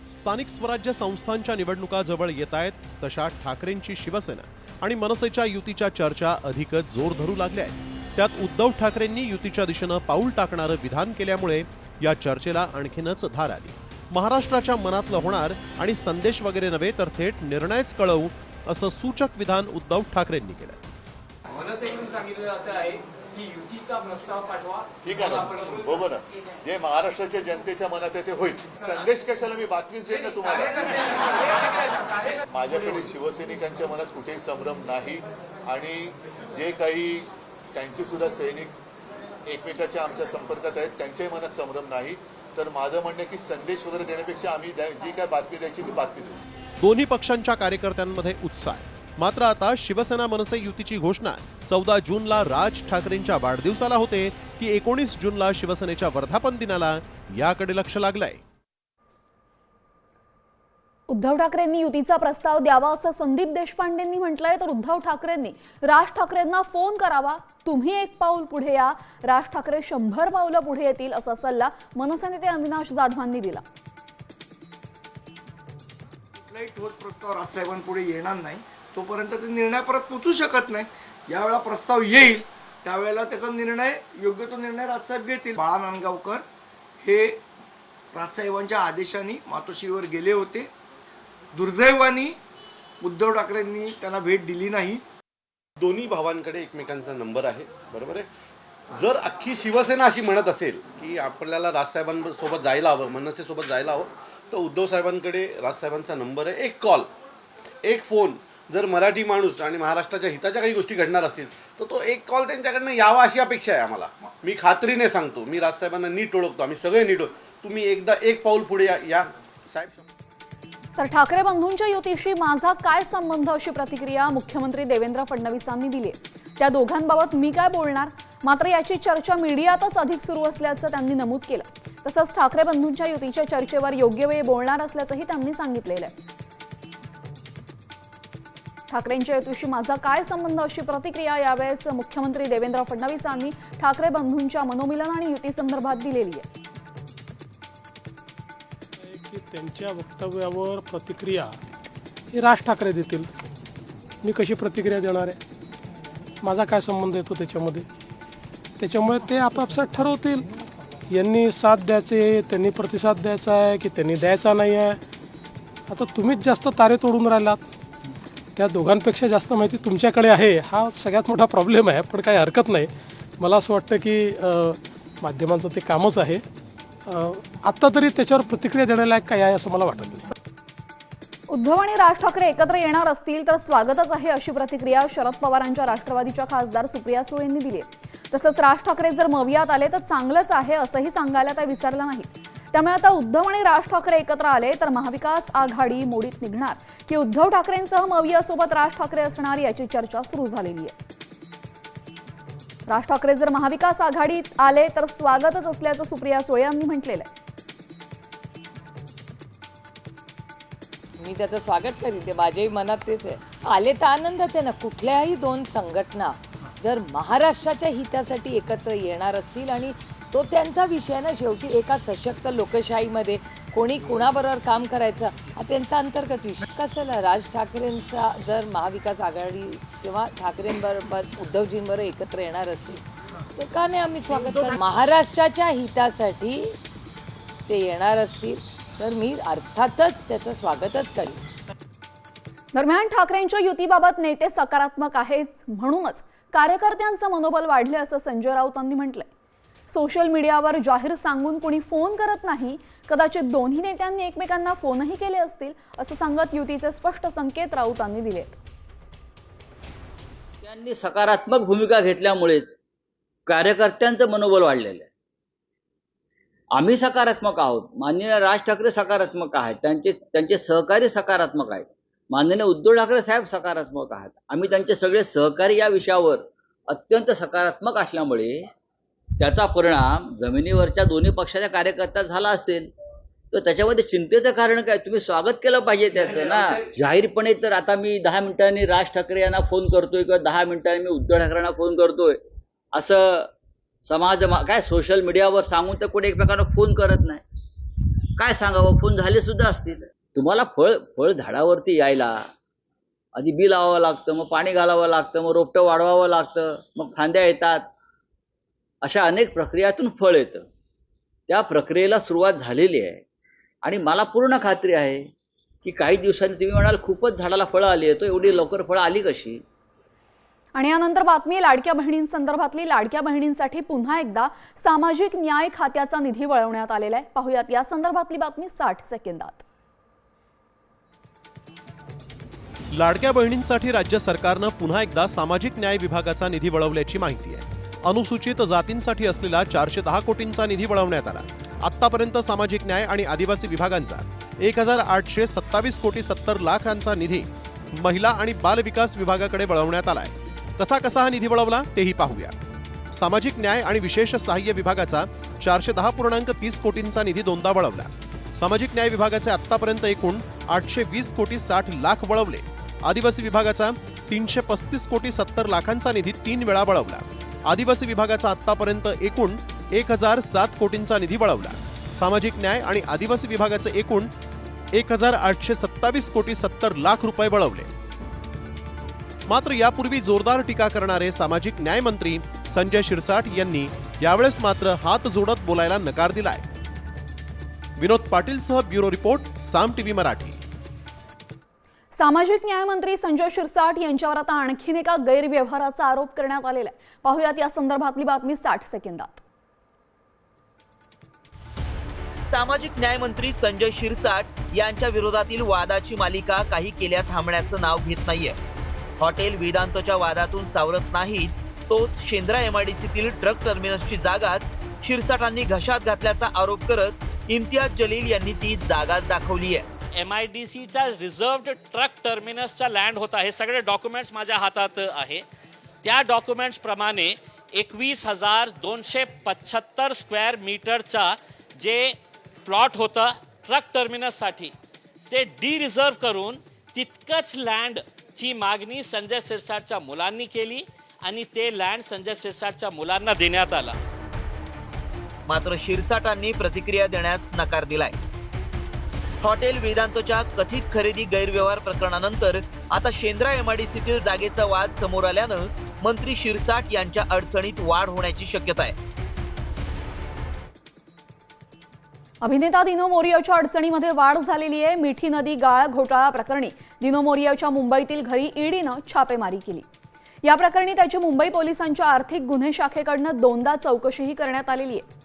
स्थानिक स्वराज्य संस्थांच्या निवडणुका जवळ येत आहेत तशा ठाकरेंची शिवसेना आणि मनसेच्या युतीच्या चर्चा अधिकच जोर धरू लागल्या आहेत। त्यात उद्धव ठाकरेंनी युतीच्या दिशेनं पाऊल टाकणारं विधान केल्यामुळे या चर्चेला आणखीनच धार आली। महाराष्ट्राच्या मनातलं होणार आणि संदेश वगैरे नव्हे तर थेट निर्णयच कळवू असं सूचक विधान उद्धव ठाकरेंनी केलं। मनसेकडून सांगितलं जात आहे की युतीचा प्रस्ताव पाठवा। ठीक आहे ना, बरोबर आहे। जे महाराष्ट्राच्या जनतेच्या मनात आहे ते होईल। संदेश कशाला मी बातमीच देईन ना तुम्हाला। माझ्याकडे शिवसैनिकांच्या मनात कुठेही संभ्रम नाही आणि जे काही त्यांचे सुद्धा सैनिक एकमेकाच्या आमच्या संपर्कात आहेत त्यांच्याही मनात संभ्रम नाही। तर माझं म्हणणं की संदेश वगैरे देण्यापेक्षा आम्ही जी काय बातमी द्यायची ती बातमी देऊ। दोन्ही पक्षांच्या कार्यकर्त्यांमध्ये उत्साह आहे। मात्र आता शिवसेना मनसे युतीची घोषणा 14 जूनला राज ठाकरेंच्या वाढदिवसाला होते की 19 जूनला शिवसेनेच्या वर्धापन दिनाला, याकडे लक्ष लागलंय। उद्धव ठाकरेंनी युतीचा प्रस्ताव द्यावा असं संदीप देशपांडेंनी म्हटलंय, तर उद्धव ठाकरेंनी राज ठाकरेंना फोन करावा, तुम्ही एक पाऊल पुढे या, राज ठाकरे 100 पावलं पुढे येतील असा सल्ला मनसे नेते अविनाश जाधवांनी दिला। कुठलाही ठोस प्रस्ताव राजसाहेबांपुढे येणार नाही तोपर्यंत ते निर्णयापर्यंत पोहोचू शकत नाही। यावेळेला प्रस्ताव येईल त्यावेळेला त्याचा निर्णय, योग्य तो निर्णय राजसाहेब घेतील। बाळा नांदगावकर हे राजसाहेबांच्या आदेशाने मातोश्रीवर गेले होते। दुर्दैवाने उद्धव ठाकरेंनी त्यांना भेट दिली नाही। दोन्ही भावांकडे एकमेकांचा नंबर आहे, बरोबर आहे। जर अख्खी शिवसेना अशी म्हणत असेल की आपल्याला राजसाहेबांसोबत जायला हवं, मनसेसोबत जायला हवं, तर उद्धव साहेबांकडे राजसाहेबांचा नंबर आहे। एक कॉल, एक फोन, जर मराठी माणूस आणि महाराष्ट्राच्या हिताच्या काही गोष्टी घडणार असतील तर तो एक कॉल त्यांच्याकडनं यावा अशी अपेक्षा आहे आम्हाला। मी खात्रीने सांगतो, मी राजसाहेबांना नीट ओळखतो, आम्ही सगळे नीट तुम्ही एकदा एक पाऊल पुढे या साहेब। तर ठाकरे बंधूंच्या युतीशी माझा काय संबंध अशी प्रतिक्रिया मुख्यमंत्री देवेंद्र फडणवीसांनी दिली। त्या दोघांबाबत मी काय बोलणार, मात्र याची चर्चा मीडियातच अधिक सुरू असल्याचं त्यांनी नमूद केलं। तसंच ठाकरे बंधूंच्या युतीच्या चर्चेवर योग्य वेळी बोलणार असल्याचंही त्यांनी सांगितलेलं आहे। ठाकरेंच्या युतीशी माझा काय संबंध अशी प्रतिक्रिया यावेळेस मुख्यमंत्री देवेंद्र फडणवीसांनी ठाकरे बंधूंच्या मनोमिलन आणि युती संदर्भात दिलेली आहे। की त्यांच्या वक्तव्यावर प्रतिक्रिया ही राज ठाकरे देतील, मी कशी प्रतिक्रिया देणार आहे, माझा काय संबंध येतो त्याच्यामध्ये। त्याच्यामुळे ते आपापसात ठरवतील, यांनी साथ द्यायचे, त्यांनी प्रतिसाद द्यायचा आहे की त्यांनी द्यायचा नाही आहे। आता तुम्हीच जास्त तारे तोडून राहिलात, त्या दोघांपेक्षा जास्त माहिती तुमच्याकडे आहे, हा सगळ्यात मोठा प्रॉब्लेम आहे। पण काही हरकत नाही, मला असं वाटतं की माध्यमांचं ते कामच आहे। आत्ता तरी त्याच्यावर प्रतिक्रिया देण्यालायक काय आहे असं मला वाटत नाही। उद्धव आणि राज ठाकरे एकत्र येणार असतील तर स्वागतच आहे अशी प्रतिक्रिया शरद पवारांच्या राष्ट्रवादीच्या खासदार सुप्रिया सुळेंनी दिली आहे। तसंच राज ठाकरे जर मवियात आले तर चांगलंच आहे असंही सांगायला त्या विसरला नाही। त्यामुळे आता उद्धव आणि राज ठाकरे एकत्र आले तर महाविकास आघाडी मोडीत निघणार की उद्धव ठाकरेंसह मवियासोबत राज ठाकरे असणार याची चर्चा सुरू झालेली आहे। राज ठाकरे जर महाविकास आघाडीत आले तर स्वागतच असल्याचं सुप्रिया सुळे यांनी म्हटलेलं आहे। मी त्याचं स्वागत करीन, ते माझ्याही मनात तेच आहे। आले तर आनंदच आहे ना। कुठल्याही दोन संघटना जर महाराष्ट्राच्या हितासाठी एकत्र येणार असतील आणि तो त्यांचा विषय ना, शेवटी एका सशक्त लोकशाहीमध्ये कोणी कुणाबरोबर काम करायचं हा त्यांचा अंतर्गत विषय। कशाला राज ठाकरेंचा जर महाविकास आघाडी किंवा ठाकरेंबरोबर उद्धवजींबरोबर एकत्र येणार असतील तर का नाही आम्ही स्वागत करू। महाराष्ट्राच्या हितासाठी ते येणार असतील तर मी अर्थातच त्याचं स्वागतच करेन। दरम्यान ठाकरेंच्या युतीबाबत नेते सकारात्मक आहेत, म्हणूनच कार्यकर्त्यांचं मनोबल वाढले असं संजय राऊतांनी म्हटलंय। सोशल मीडियावर जाहीर सांगून कोणी फोन करत नाही, कदाचित दोन्ही नेत्यांनी एकमेकांना फोनही केले असतील असं सांगत युतीचे स्पष्ट संकेत राऊतांनी दिलेत। त्यांनी सकारात्मक भूमिका घेतल्यामुळेच कार्यकर्त्यांचं मनोबल वाढलेलं आहे। आम्ही सकारात्मक आहोत, माननीय राज ठाकरे सकारात्मक आहेत, त्यांचे सहकारी सकारात्मक आहेत, माननीय उद्धव ठाकरे साहेब सकारात्मक आहेत। आम्ही त्यांचे सगळे सहकारी या विषयावर अत्यंत सकारात्मक असल्यामुळे त्याचा परिणाम जमिनीवरच्या दोन्ही पक्षाच्या कार्यकर्त्यात झाला असेल तर त्याच्यामध्ये चिंतेचं कारण काय, तुम्ही स्वागत केलं पाहिजे त्याचं ना। जाहीरपणे तर आता मी 10 मिनिटांनी राज ठाकरे यांना फोन करतोय किंवा 10 मिनिटांनी मी उद्धव ठाकरेंना फोन करतोय असं समाज काय सोशल मीडियावर सांगून तर कोणी एकमेकांना फोन करत नाही। काय सांगावं, फोन झाले सुद्धा असतील. तुम्हाला फळ झाडावरती यायला आधी बी लावावं लागतं, मग पाणी घालावं लागतं, मग रोपटं वाढवावं लागतं, मग फांद्या येतात. अशा अनेक प्रक्रियातून फळ येतं. त्या प्रक्रियेला सुरुवात झालेली आहे आणि मला पूर्ण खात्री आहे की काही दिवसांनी तुम्ही म्हणाल खूपच झाडाला फळं आली आहेत, एवढी लवकर फळं आली कशी. आणि यानंतर बातमी लाडक्या बहिणींसंदर्भातली. लाडक्या बहिणींसाठी पुन्हा एकदा सामाजिक न्याय खात्याचा निधी वळवण्यात आलेला आहे. पाहूयात या संदर्भातली बातमी 60 सेकंदात. लाडक्या बहिणींसाठी राज्य सरकारनं पुन्हा एकदा सामाजिक न्याय विभागाचा निधी वळवल्याची माहिती आहे. अनुसूचित जातींसाठी असलेला 410 कोटींचा निधी वळवण्यात आला. आतापर्यंत सामाजिक न्याय आणि आदिवासी विभागांचा 1827 कोटी 70 लाखांचा निधी महिला आणि बाल विकास विभागाकडे वळवण्यात आलाय. कसा हा निधी वळवला तेही पाहूया. सामाजिक न्याय आणि विशेष सहाय्य विभागाचा 410.30 कोटींचा निधी दोनदा वळवला. सामाजिक न्याय विभागाचे आतापर्यंत एकूण 820 कोटी 60 लाख वळवले. आदिवासी विभागाचा 335 कोटी 70 लाखांचा निधी 3 वेळा वळवला. आदिवासी विभागाचा आतापर्यंत एकूण 1007 कोटींचा निधी वळवला. सामाजिक न्याय आणि आदिवासी विभागाचे एकूण 1827 कोटी 70 लाख रुपये वळवले. मात्र यापूर्वी जोरदार टीका करणारे सामाजिक न्याय मंत्री संजय शिरसाट यांनी यावेळेस मात्र हात जोडत बोलायला नकार दिलाय. विनोद पाटीलसह ब्युरो रिपोर्ट, साम टीव्ही मराठी. सामाजिक न्याय मंत्री संजय शिरसाट यांच्यावर आता आणखीन एका गैरव्यवहाराचा आरोप करण्यात आलेला आहे. पाहूयात या संदर्भातली बातमी 60 सेकंदात. सामाजिक न्यायमंत्री संजय शिरसाट यांच्या विरोधातील वादाची मालिका काही केल्या थांबण्याचं नाव घेत नाहीये. हॉटेल वेदांतच्या वादातून सावरत नाहीत, तोच शेंद्रा MIDCतील ट्रक टर्मिनसची जागाच शिरसाटांनी घशात घातल्याचा आरोप करत इम्तियाज जलील यांनी ती जागाच दाखवली आहे. MIDCच्या रिझर्व्ड ट्रक टर्मिनसचा लँड होता. हे सगळे डॉक्युमेंट्स माझ्या हातात आहे. त्या डॉक्युमेंट्स प्रमाणे 21,275 स्क्वेअर मीटरचा जे प्लॉट होता ट्रक टर्मिनससाठी ते रिझर्व करून तितकंच लँडची मागणी संजय शिरसाटच्या मुलांनी केली आणि ते लँड संजय शिरसाटच्या मुलांना देण्यात आला. मात्र शिरसाटांनी प्रतिक्रिया देण्यास नकार दिलाय. हॉटेल वेदांतच्या कथित खरेदी गैरव्यवहार प्रकरणानंतर आता शेंद्रा MIDCतील जागेचा वाद समोर आल्यानं मंत्री शिरसाट यांच्या अडचणीत वाढ होण्याची शक्यता आहे. अभिनेता दिनो मोरियाच्या अडचणीमध्ये वाढ झालेली आहे. मिठी नदी गाळ घोटाळा प्रकरणी दिनो मोरियाच्या मुंबईतील घरी ईडीनं छापेमारी केली. या प्रकरणी त्याची मुंबई पोलिसांच्या आर्थिक गुन्हे शाखेकडनं दोनदा चौकशीही करण्यात आलेली आहे.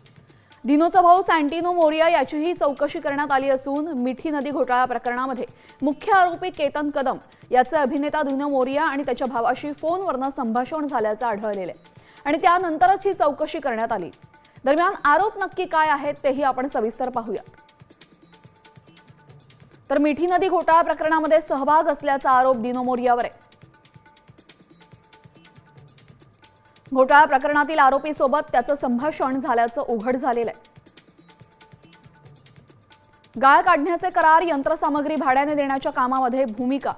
दिनोचा भाऊ सँटिनो मोरिया याचीही चौकशी करण्यात आली असून मिठी नदी घोटाळा प्रकरणामध्ये मुख्य आरोपी केतन कदम याचे अभिनेता दिनो मोरिया आणि त्याच्या भावाशी फोनवरनं संभाषण झाल्याचं आढळलेलं आहे आणि त्यानंतरच ही चौकशी करण्यात आली. दरम्यान आरोप नक्की काय आहेत तेही आपण सविस्तर पाहूया. तर मिठी नदी घोटाळा प्रकरणामध्ये सहभाग असल्याचा आरोप दिनो मोरियावर आहे. घोटाळा प्रकरणातील आरोपीसोबत त्याचं संभाषण झाल्याचं उघड झालेलं आहे. गाळ काढण्याचे करार, यंत्रसामग्री भाड्याने देण्याच्या कामामध्ये भूमिका.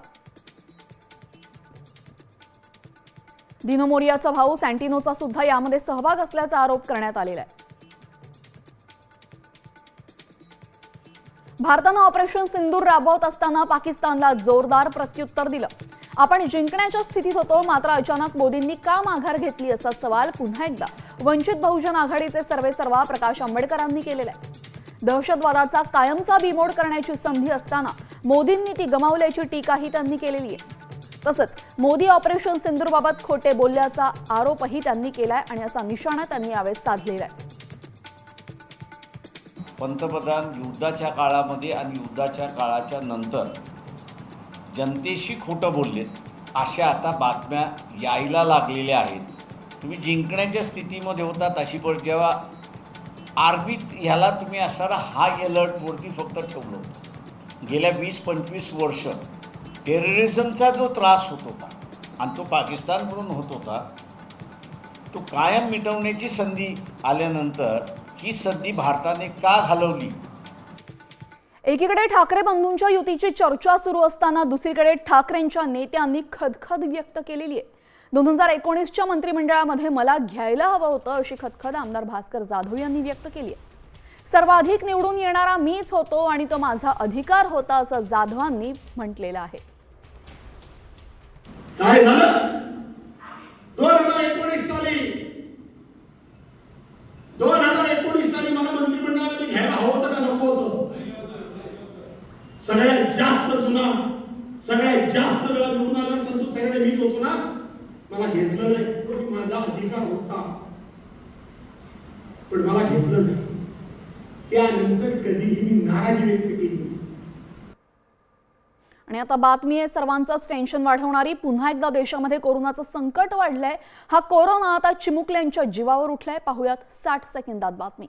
दिनो मोरियाचा भाऊ सँटिनोचा सुद्धा यामध्ये सहभाग असल्याचा आरोप करण्यात आलेला आहे. भारतानं ऑपरेशन सिंदूर राबवत असताना पाकिस्तानला जोरदार प्रत्युत्तर दिलं. आपण जिंकण्याच्या स्थितीत होतो, मात्र अचानक मोदींनी का माघार घेतली असा सवाल पुन्हा एकदा वंचित बहुजन आघाडीचे सर्वेसर्वा प्रकाश आंबेडकरांनी केलेला आहे. दहशतवादाचा कायमचा बिमोड करण्याची संधी असताना मोदींनी ती गमावल्याची टीकाही त्यांनी केलेली आहे. तसंच मोदी ऑपरेशन सिंदूरबाबत खोटे बोलल्याचा आरोपही त्यांनी केलाय आणि असा निशाणा त्यांनी यावेळी साधलेला आहे. पंतप्रधान युद्धाच्या काळामध्ये आणि युद्धाच्या काळाच्या नंतर जनतेशी खोटं बोललेत अशा आता बातम्या यायला लागलेल्या आहेत. तुम्ही जिंकण्याच्या स्थितीमध्ये होतात अशी पण जेव्हा आर्मी ह्याला तुम्ही असणारा हाय अलर्टवरती फक्त ठेवलं होतं. गेल्या 20-25 वर्ष टेररिझमचा जो त्रास होत होता आणि तो पाकिस्तानकडून होत होता तो कायम मिटवण्याची संधी आल्यानंतर ही संधी भारताने का घालवली. एकीकडे ठाकरे बंधूंच्या युतीची चर्चा सुरू असताना दुसरीकडे ठाकरेंच्या नेत्यांनी खदखद व्यक्त केलेली आहे. 2019च्या मंत्रिमंडळामध्ये मला घ्यायला हवं होतं अशी खदखद आमदार भास्कर जाधव यांनी व्यक्त केली आहे. सर्वाधिक निवडून येणारा मीच होतो आणि तो माझा अधिकार होता असं जाधवांनी म्हटलेलं आहे. काय झालं 2019 साली मला मंत्रिमंडळामध्ये घ्यायला हवं होतं का नको होतं? सगळ्यात जास्त जुना, सगळ्यात जास्त वेळा निवडून आला संतोष सगळ्यात मीच होतो ना, मला घेतलं नाही. तो माझा अधिकार होता पण मला घेतलं नाही. त्यानंतर कधीही मी नाराजी व्यक्त केली नाही. आणि आता बातमी आहे सर्वांचंच टेन्शन वाढवणारी. पुन्हा एकदा देशामध्ये कोरोनाचं संकट वाढलंय. हा कोरोना आता चिमुकल्यांच्या जीवावर उठलाय. पाहूयात 60 सेकंदात बातमी.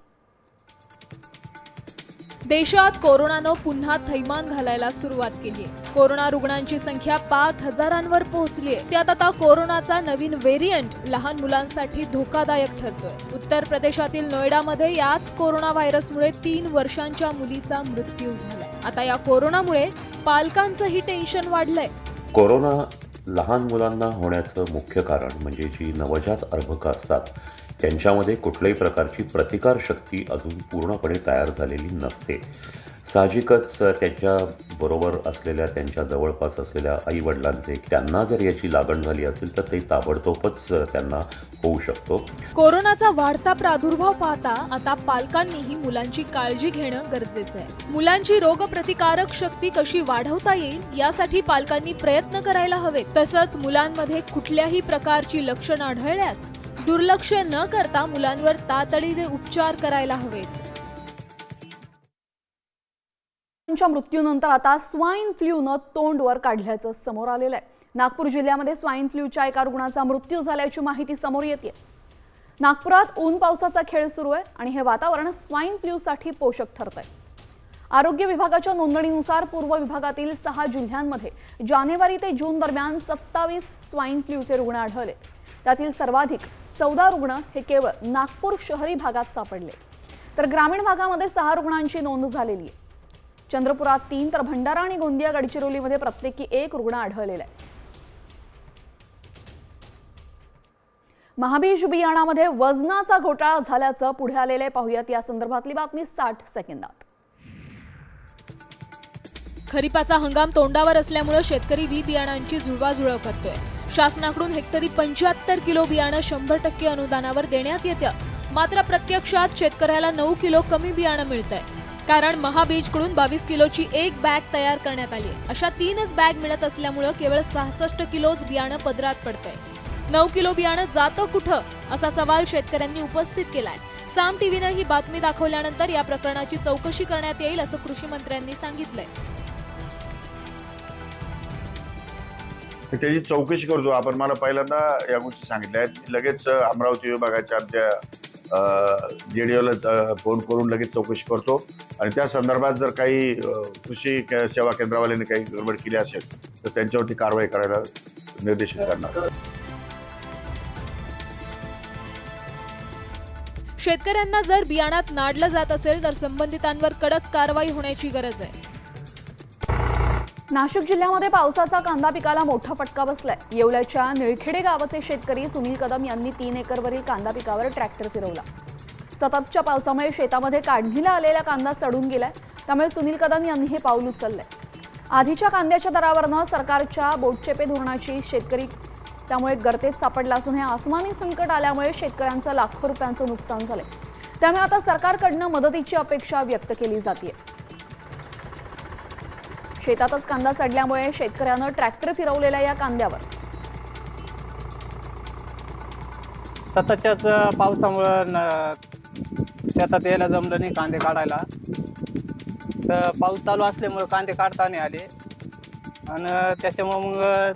देशात कोरोनानं पुन्हा थैमान घालायला सुरुवात केली आहे. कोरोना रुग्णांची संख्या 5,000वर पोहोचली आहे. त्यात आता कोरोनाचा नवीन व्हेरियंट लहान मुलांसाठी धोकादायक ठरतोय. उत्तर प्रदेशातील नोएडामध्ये याच कोरोना व्हायरसमुळे 3 वर्षांच्या मुलीचा मृत्यू झालाय. आता या कोरोनामुळे पालकांचंही टेन्शन वाढलंय. कोरोना लहान मुलांना होण्याचं मुख्य कारण म्हणजे जी नवजात अर्भकं असतात त्यांच्यामध्ये कुठल्याही प्रकारची प्रतिकारशक्ती अजून पूर्णपणे तयार झालेली नसते. साहजिकच त्यांच्याबरोबर असलेल्या त्यांच्या जवळपास असलेल्या आईवडिलांचे त्यांना जर याची लागण झाली असेल तर ते ताबडतोबच त्यांना होऊ शकतो. कोरोनाचा वाढता प्रादुर्भाव पाहता आता पालकांनीही मुलांची काळजी घेणं गरजेचं आहे. मुलांची रोगप्रतिकारक शक्ती कशी वाढवता येईल यासाठी पालकांनी प्रयत्न करायला हवेत. तसंच मुलांमध्ये कुठल्याही प्रकारची लक्षणं आढळल्यास दुर्लक्ष न करता मुलांवर तातडीने उपचार करायला हवेत. मृत्यूनंतर आता स्वाईन फ्लूनं तोंड वर काढल्याचं समोर आलेलं आहे. नागपूर जिल्ह्यामध्ये स्वाईन फ्लूच्या एका रुग्णाचा मृत्यू झाल्याची माहिती समोर येते. नागपुरात ऊन पावसाचा खेळ सुरू आहे आणि हे वातावरण स्वाईन फ्लूसाठी पोषक ठरतंय. आरोग्य विभागाच्या नोंदणीनुसार पूर्व विभागातील 6 जिल्ह्यांमध्ये जानेवारी ते जून दरम्यान 27 स्वाईन फ्लूचे रुग्ण आढळले. त्यातील सर्वाधिक 14 रुग्ण हे केवळ नागपूर शहरी भागात सापडले, तर ग्रामीण भागामध्ये 6 रुग्णांची नोंद झालेली आहे. चंद्रपुरात 3 तर भंडारा आणि गोंदिया गडचिरोलीमध्ये प्रत्येकी 1 रुग्ण आढळलेला आहे. महाबीज बियाणामध्ये वजनाचा घोटाळा झाल्याचं पुढे आलेलं आहे. पाहूयात या संदर्भातली बातमी 60 सेकंदात. खरीपाचा हंगाम तोंडावर असल्यामुळे शेतकरी बी बियाणांची जुळवाजुळव करतोय. शासनाकडून हेक्टरी 75 किलो बियाणं 100% अनुदानावर देण्यात येतं. मात्र प्रत्यक्षात शेतकऱ्याला 9 किलो कमी बियाणं मिळतंय. कारण महाबीजकडून 22 किलोची एक बॅग तयार करण्यात आली आहे. अशा 3च बॅग मिळत असल्यामुळे केवळ 66 किलोच बियाणं पदरात पडतंय. 9 किलो बियाणं जातं कुठं असा सवाल शेतकऱ्यांनी उपस्थित केलाय. साम टीव्हीनं ही बातमी दाखवल्यानंतर या प्रकरणाची चौकशी करण्यात येईल असं कृषी मंत्र्यांनी सांगितलंय. त्याची चौकशी करतो आपण. मला पहिल्यांदा या गोष्टी सांगितल्या आहेत. लगेच अमरावती विभागाच्या आमच्या जेडीओला फोन करून लगेच चौकशी करतो आणि त्या संदर्भात जर काही कृषी सेवा केंद्रावाल्यांनी काही गडबड केली असेल तर त्यांच्यावरती कारवाई करायला निर्देशित करणार. शेतकऱ्यांना जर बियाणात नाडलं जात असेल तर संबंधितांवर कडक कारवाई होण्याची गरज आहे. नाशिक जिल्ह्यामध्ये पावसाचा कांदा पिकाला मोठा फटका बसलाय. येवल्याच्या निळखेडे गावाचे शेतकरी सुनील कदम यांनी 3 एकरवरील कांदा पिकावर ट्रॅक्टर फिरवला. सततच्या पावसामुळे शेतामध्ये काढणीला आलेला कांदा सडून गेलाय. त्यामुळे सुनील कदम यांनी हे पाऊल उचललंय. आधीच्या कांद्याच्या दरावरनं सरकारच्या बोटचेपे धोरणाची शेतकरी त्यामुळे गर्तेत सापडला असून हे आसमानी संकट आल्यामुळे शेतकऱ्यांचं लाखो रुपयांचं नुकसान झालंय. त्यामुळे आता सरकारकडनं मदतीची अपेक्षा व्यक्त केली जाते. शेतातच कांदा सडल्यामुळे शेतकऱ्यानं ट्रॅक्टर फिरवलेल्या या कांद्यावर सततच्याच पावसामुळं शेतात यायला जमलं नाही कांदे काढायला. तर पाऊस चालू असल्यामुळे कांदे काढता नाही आले आणि त्याच्यामुळे मग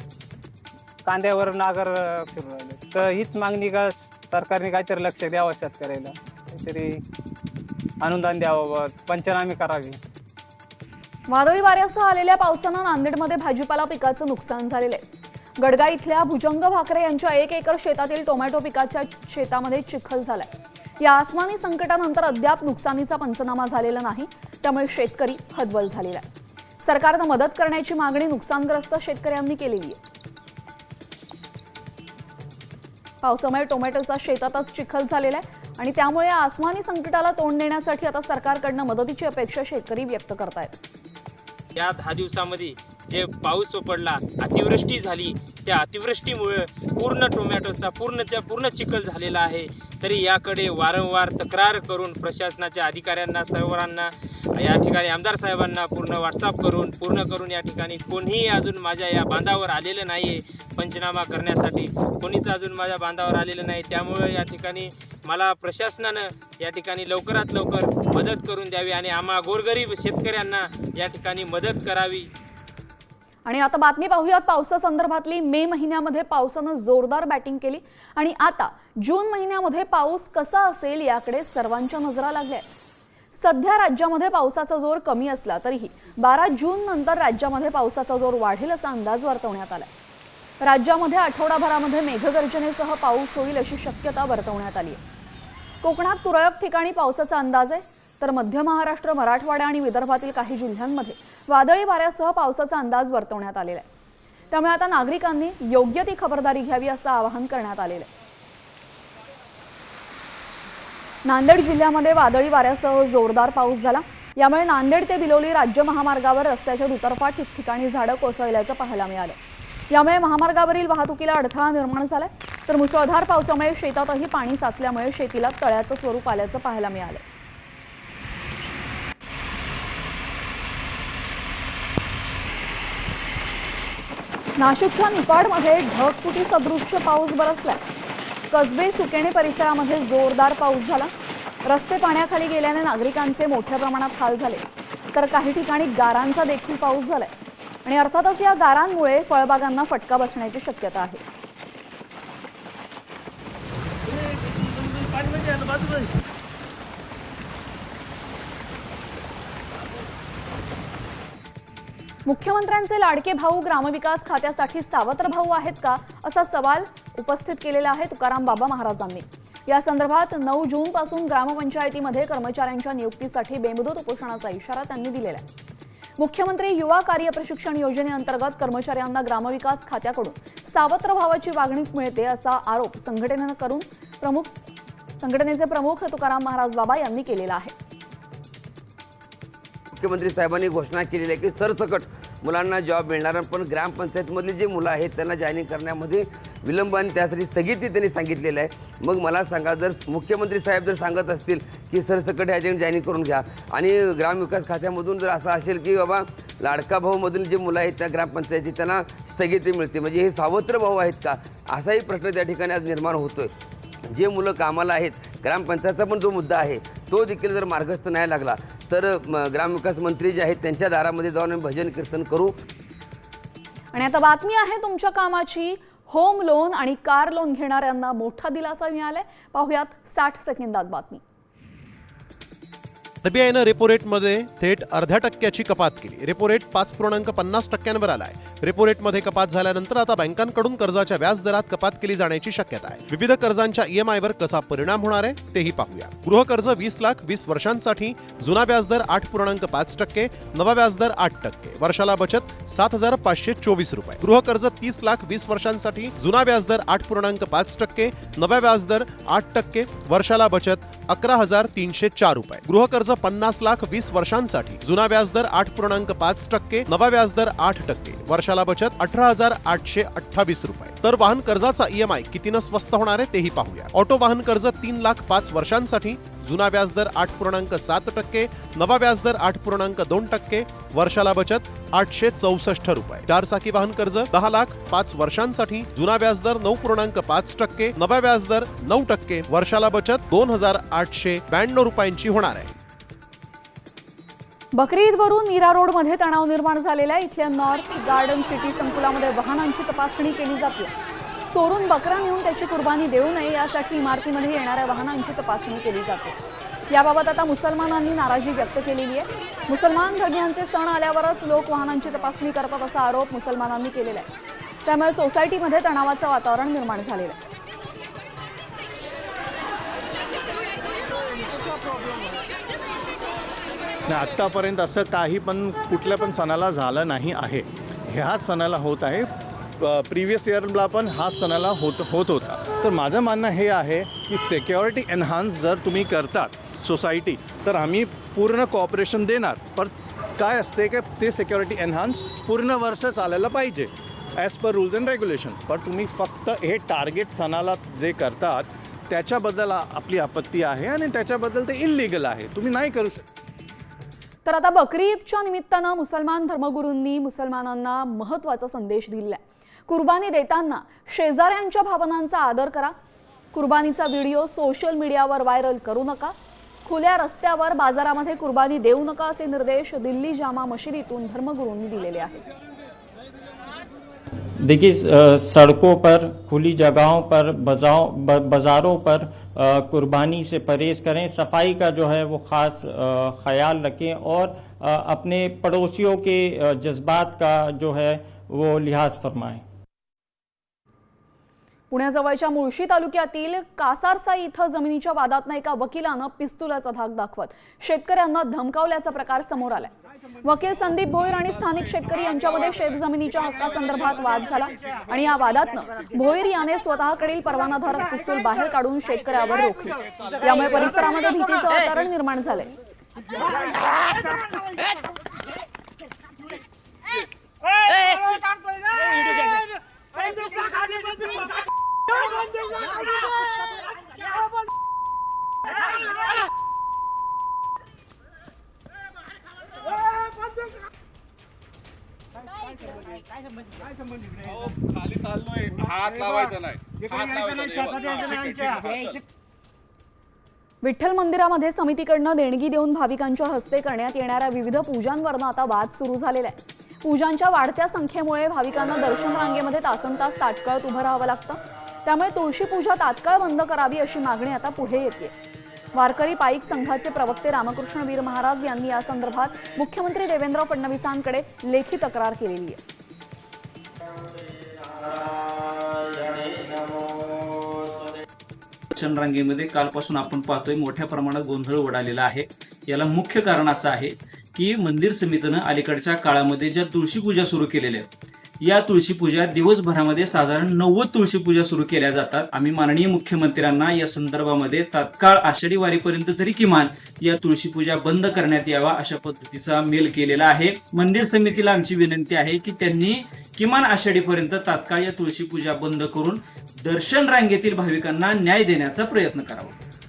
कांद्यावर नागर फिरून राहिले. तर हीच मागणी का सरकारने काहीतरी लक्ष द्यावं, शेतकऱ्याला काहीतरी अनुदान द्यावं, पंचनामे करावी. वादळी वाऱ्यासह आलेल्या पावसानं नांदेडमध्ये भाजीपाला पिकाचं नुकसान झालेलं आहे. गडगा इथल्या भुजंग भाकरे यांच्या 1 एकर शेतातील टोमॅटो पिकाच्या शेतामध्ये चिखल झालाय. या आसमानी संकटानंतर अद्याप नुकसानीचा पंचनामा झालेला नाही. त्यामुळे शेतकरी हतबल झालेला आहे. सरकारनं मदत करण्याची मागणी नुकसानग्रस्त शेतकऱ्यांनी केलेली आहे. पावसामुळे टोमॅटोचा शेतातच चिखल झालेला आहे. आणि त्यामुळे या आसमानी संकटाला तोंड देण्यासाठी आता सरकारकडनं मदतीची अपेक्षा शेतकरी व्यक्त करतायत। या 10 दिवसामध्ये जे पाऊस पडला, अतिवृष्टी झाली, त्या अतिवृष्टीमुळे पूर्ण टोमॅटोचा पूर्ण चिखल झालेला आहे। तरी याकडे वारंवार तक्रार करून प्रशासनाच्या अधिकाऱ्यांना सर्वांना या ठिकाणी आमदार साहेबांना व्हॉट्सअप करून या ठिकाणी कोणीही अजून माझ्या या बांधावर आलेलं नाही आहे पंचनामा करण्यासाठी, कोणीच अजून माझ्या बांधावर आलेलं नाही। त्यामुळे या ठिकाणी मला प्रशासनानं या ठिकाणी लवकरात लवकर मदत करून द्यावी आणि आम्हा गोरगरीब शेतकऱ्यांना या ठिकाणी मदत करावी। आणि आता बातमी पाहूयात पावसासंदर्भातली। मे महिन्यामध्ये पावसानं जोरदार बॅटिंग केली आणि आता जून महिन्यामध्ये पाऊस कसा असेल याकडे सर्वांच्या नजरा लागल्या आहेत। सध्या राज्यामध्ये पावसाचा जोर कमी असला तरीही 12 जून नंतर राज्यामध्ये पावसाचा जोर वाढेल असा अंदाज वर्तवण्यात आलाय। राज्यामध्ये आठवडाभरामध्ये मेघगर्जनेसह पाऊस होईल अशी शक्यता वर्तवण्यात आली आहे। कोकणात तुरळक ठिकाणी पावसाचा अंदाज आहे, तर मध्य महाराष्ट्र, मराठवाडा आणि विदर्भातील काही जिल्ह्यांमध्ये वादळी वाऱ्यासह पावसाचा अंदाज वर्तवण्यात आलेला आहे। त्यामुळे आता नागरिकांनी योग्य ती खबरदारी घ्यावी असं आवाहन करण्यात आलेलं आहे। नांदेड जिल्ह्यामध्ये वादळी वाऱ्यासह जोरदार पाऊस झाला। यामुळे नांदेड ते बिलोली राज्य महामार्गावर रस्त्याच्या दुतर्फा ठिकठिकाणी झाडं कोसळल्याचं पाहायला मिळालं। यामुळे महामार्गावरील वाहतुकीला अडथळा निर्माण झालाय, तर मुसळधार पावसामुळे शेतातही पाणी साचल्यामुळे शेतीला तळ्याचं स्वरूप आल्याचं पाहायला मिळालं। नाशिकच्या निफाडमध्ये ढगफुटी सदृश्य पाऊस बरसलाय। कसबे सुकेणे परिसरामध्ये जोरदार पाऊस झाला। रस्ते पाण्याखाली गेल्याने नागरिकांचे मोठ्या प्रमाणात हाल झाले, तर काही ठिकाणी गारांचा देखील पाऊस झालाय आणि अर्थातच या गारांमुळे फळबागांना फटका बसण्याची शक्यता आहे। मुख्यमंत्र्यांचे लाडके भाऊ ग्रामविकास खात्यासाठी सावत्र भाऊ आहेत का, असा सवाल उपस्थित केलेला आहे तुकाराम बाबा महाराजांनी। या संदर्भात 9 जून पासून ग्रामपंचायतीमध्ये कर्मचाऱ्यांच्या नियुक्तीसाठी बेमुदत उपोषणाचा इशारा त्यांनी दिलेला आहे। मुख्यमंत्री युवा कार्य प्रशिक्षण योजनेअंतर्गत कर्मचाऱ्यांना ग्रामविकास खात्याकडून सावत्र भावाची वागणूक मिळते असा आरोप संघटनेचे प्रमुख तुकाराम महाराज बाबा यांनी केलेला आहे। मुख्यमंत्री साहेबांनी घोषणा केलेली आहे की सरसकट मुलांना जॉब मिळणार, पण ग्रामपंचायतमधली जी मुलं आहेत त्यांना जॉईनिंग करण्यामध्ये विलंब आणि त्यासाठी स्थगिती त्यांनी सांगितलेलं आहे। मग मला सांगा, जर मुख्यमंत्री साहेब जर सांगत असतील की सरसकट ह्याच्याने जॉईनिंग करून घ्या आणि ग्रामविकास खात्यामधून जर असं असेल की बाबा लाडका भाऊमधून जे मुलं आहेत त्या ग्रामपंचायती त्यांना स्थगिती मिळते, म्हणजे हे सावत्र भाऊ आहेत का, असाही प्रश्न त्या ठिकाणी आज निर्माण होतोय। जे मुलं कामाला आहेत, ग्रामपंचायतचा पण जो मुद्दा आहे तो देखील जर मार्गस्थ नाही लागला तर ग्रामविकास मंत्री जे आहेत त्यांच्या दारामध्ये जाऊन भजन कीर्तन करू। आणि आता बातमी आहे तुमच्या कामाची। होम लोन आणि कार लोन घेणाऱ्यांना मोठा दिलासा मिळालाय। पाहुयात 60 सेकंदात बातमी। आरबीआयनं रेपो रेटमध्ये थेट अर्ध्या टक्क्याची कपात केली। रेपो रेट 5.50% आलाय। रेपो रेटमध्ये कपात झाल्यानंतर आता बँकांकडून कर्जाच्या व्याज दरात कपात केली जाण्याची शक्यता आहे। विविध कर्जांच्या ईएमआयवर कसा परिणाम होणार आहे तेही पाहूया। गृहकर्ज 20 लाख 20 वर्षांसाठी जुना व्याजदर 8.5%, नवा व्याजदर 8%, वर्षाला बचत 7,524 रुपये। गृहकर्ज 30 लाख 20 वर्षांसाठी जुना व्याजदर 8.5%, नवा व्याजदर 8%, वर्षाला बचत 11,304 रुपये। गृहकर्ज 50 लाख 20 वर्षांसाठी जुना व्याजदर 8.5%, नवा व्याजदर 8%, वर्षाला बचत 18,828 रुपये। तर वाहन कर्जाचा ईएमआय कितीनं स्वस्त होणार आहे तेही पाहूया। ऑटो वाहन कर्ज 3 लाख 5 वर्षांसाठी जुना व्याजदर 8.7%, नवा व्याजदर 8.2%, वर्षाला बचत 864 रुपये। 4 चाकी वाहन कर्ज 10 लाख 5 वर्षांसाठी जुना व्याजदर 9.5%, नवा व्याजदर 9%, वर्षाला बचत 2,892 रुपयांची होणार आहे। बकरी ईदवरून मीरा रोडमध्ये तणाव निर्माण झालेला आहे। इथल्या नॉर्थ गार्डन सिटी संकुलामध्ये वाहनांची तपासणी केली जाते। चोरून बकरा नेऊन त्याची कुर्बानी देऊ नये यासाठी इमारतीमध्ये येणाऱ्या वाहनांची तपासणी केली जाते। याबाबत आता मुसलमानांनी नाराजी व्यक्त केलेली आहे। मुसलमान धर्मियांचे सण आल्यावरच लोक वाहनांची तपासणी करतात असा आरोप मुसलमानांनी केलेला आहे। त्यामुळे सोसायटीमध्ये तणावाचं वातावरण निर्माण झालेलं आहे। आत्तापर्यंत असं काही पण कुठल्या पण सणाला झालं नाही आहे। ह्याच सणाला होत आहे। प्रिव्हियस इयरला पण हा सणाला होत होता. तर माझं म्हणणं हे आहे की सिक्युरिटी एन्हान्स जर तुम्ही करतात सोसायटी तर आम्ही पूर्ण कॉपरेशन देणार. पण काय असते की ते सिक्युरिटी एन्हान्स पूर्ण वर्ष चालायला पाहिजे as per rules and regulation. पण तुम्ही फक्त हे टार्गेट सणाला जे करतात त्याच्याबद्दल आपली आपत्ती आहे आणि त्याच्याबद्दल ते इल्लीगल आहे. तुम्ही नाही करू शकत. तर आता बकरी ईदच्या निमित्तानं मुसलमान धर्मगुरूंनी मुसलमानांना महत्त्वाचा संदेश दिलाय. कुर्बानी देताना शेजाऱ्यांच्या भावनांचा आदर करा. कुर्बानीचा व्हिडिओ सोशल मीडियावर व्हायरल करू नका. खुल्या रस्त्यावर बाजारामध्ये कुर्बानी देऊ नका असे निर्देश दिल्ली जामा मशिदीतून धर्मगुरूंनी दिलेले आहेत. देखिए, सड़कों पर, खुली जगहों पर, बाज़ारों पर कुर्बानी से परहेज करें. सफाई का जो है वो ख़ास ख्याल रखें और अपने पड़ोसियों के जज्बात का जो है वो लिहाज फरमाएं. पुण्याजवळच्या मुळशी तालुक्यातील कासारसा इथं जमिनीच्या वादातनं एका वकिलानं पिस्तुलाचा धाक दाखवत शेतकऱ्यांना धमकावल्याचा प्रकार समोर आलाय. वकील संदीप भोईर आणि स्थानिक शेतकरी यांच्यामध्ये शेतजमिनीच्या हक्कासंदर्भात वाद झाला आणि या वादातनं भोईर याने स्वतःकडील परवानाधारक पिस्तूल बाहेर काढून शेतकऱ्यावर रोखली. यामुळे परिसरामध्ये भीतीचं वातावरण निर्माण झालंय. विठ्ठल मंदिरामध्ये समितीकडनं देणगी देऊन भाविकांच्या हस्ते करण्यात येणाऱ्या विविध पूजांवरनं आता वाद सुरू झालेला आहे. पूजांच्या वाढत्या संख्येमुळे भाविकांना दर्शन रांगेमध्ये तासनतास ताटकळत उभं राहावं लागतं. त्यामुळे तुळशी पूजा तात्काळ बंद करावी अशी मागणी आता पुढे येते. वारकरी पाईक संघाचे प्रवक्ते रामकृष्ण वीर महाराज यांनी या संदर्भात मुख्यमंत्री देवेंद्र फडणवीसांकडे लेखी तक्रार केलेली आहे. दर्शन रांगेमध्ये कालपासून आपण पाहतोय मोठ्या प्रमाणात गोंधळ उडालेला आहे. याला मुख्य कारण असं आहे की मंदिर समितीनं अलीकडच्या काळामध्ये ज्या तुळशी पूजा सुरू केलेल्या आहेत या तुळशी पूजा दिवसभरामध्ये साधारण 90 तुळशी पूजा सुरू केल्या जातात. आम्ही माननीय मुख्यमंत्र्यांना या संदर्भामध्ये तात्काळ आषाढी वारीपर्यंत तरी किमान या तुळशी पूजा बंद करण्यात यावा अशा पद्धतीचा मेल केलेला आहे. मंदिर समितीला आमची विनंती आहे की त्यांनी किमान आषाढीपर्यंत तात्काळ या तुळशी पूजा बंद करून दर्शन रांगेतील भाविकांना न्याय देण्याचा प्रयत्न करावा.